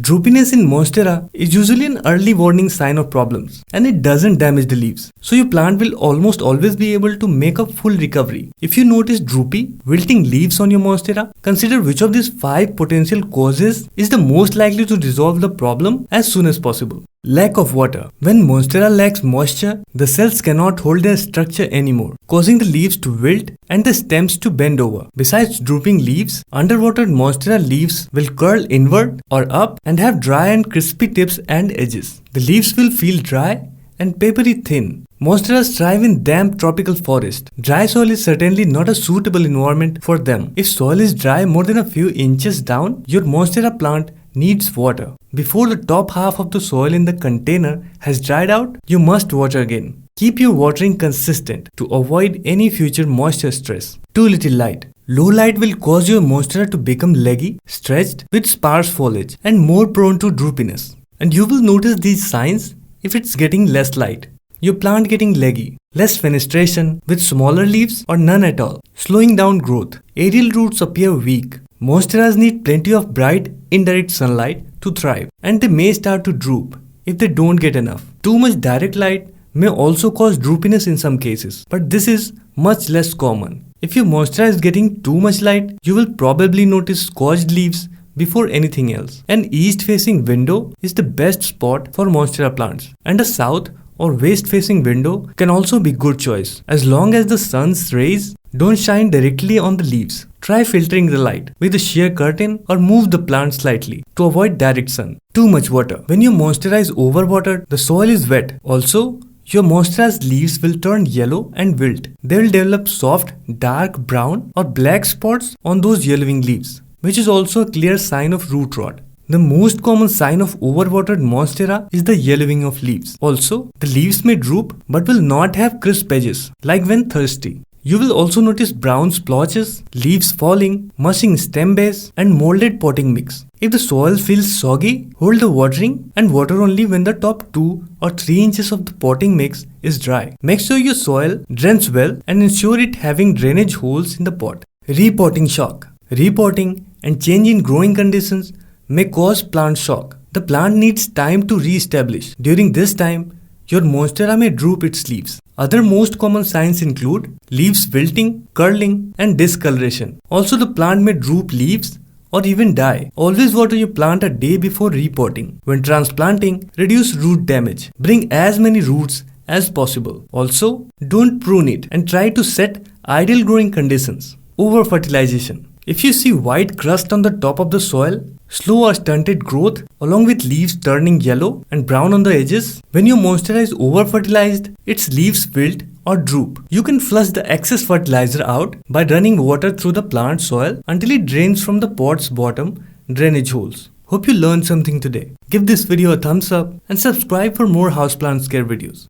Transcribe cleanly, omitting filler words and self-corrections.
Droopiness in Monstera is usually an early warning sign of problems, and it doesn't damage the leaves. So your plant will almost always be able to make a full recovery. If you notice droopy, wilting leaves on your Monstera, consider which of these 5 potential causes is the most likely to resolve the problem as soon as possible. Lack of water. When Monstera lacks moisture, the cells cannot hold their structure anymore, causing the leaves to wilt and the stems to bend over. Besides drooping leaves, underwatered Monstera leaves will curl inward or up and have dry and crispy tips and edges. The leaves will feel dry and papery thin. Monsteras thrive in damp tropical forest. Dry soil is certainly not a suitable environment for them. If soil is dry more than a few inches down, your Monstera plant needs water. Before the top half of the soil in the container has dried out, you must water again. Keep your watering consistent to avoid any future moisture stress. Too little light. Low light will cause your Monstera to become leggy, stretched with sparse foliage and more prone to droopiness. And you will notice these signs if it's getting less light. Your plant getting leggy, less fenestration with smaller leaves or none at all, slowing down growth. Aerial roots appear weak. Monsteras need plenty of bright, indirect sunlight to thrive, and they may start to droop if they don't get enough. Too much direct light may also cause droopiness in some cases, but this is much less common. If your Monstera is getting too much light, you will probably notice scorched leaves before anything else. An east-facing window is the best spot for Monstera plants, and a south or west-facing window can also be good choice as long as the sun's rays don't shine directly on the leaves. Try filtering the light with a sheer curtain or move the plant slightly to avoid direct sun. Too much water. When your Monstera is overwatered, the soil is wet. Also, your Monstera's leaves will turn yellow and wilt. They will develop soft, dark brown or black spots on those yellowing leaves, which is also a clear sign of root rot. The most common sign of overwatered Monstera is the yellowing of leaves. Also, the leaves may droop but will not have crisp edges like when thirsty. You will also notice brown splotches, leaves falling, mushing stem base, and molded potting mix. If the soil feels soggy, hold the watering and water only when the top 2 or 3 inches of the potting mix is dry. Make sure your soil drains well and ensure it having drainage holes in the pot. Repotting shock. Repotting and change in growing conditions may cause plant shock. The plant needs time to re-establish. During this time, your Monstera may droop its leaves. Other most common signs include leaves wilting, curling, and discoloration. Also, the plant may droop leaves or even die. Always water your plant a day before repotting. When transplanting, reduce root damage. Bring as many roots as possible. Also, don't prune it and try to set ideal growing conditions. Over-fertilization. If you see white crust on the top of the soil, slow or stunted growth along with leaves turning yellow and brown on the edges, when your Monstera is over-fertilized, its leaves wilt or droop. You can flush the excess fertilizer out by running water through the plant soil until it drains from the pot's bottom drainage holes. Hope you learned something today. Give this video a thumbs up and subscribe for more houseplants care videos.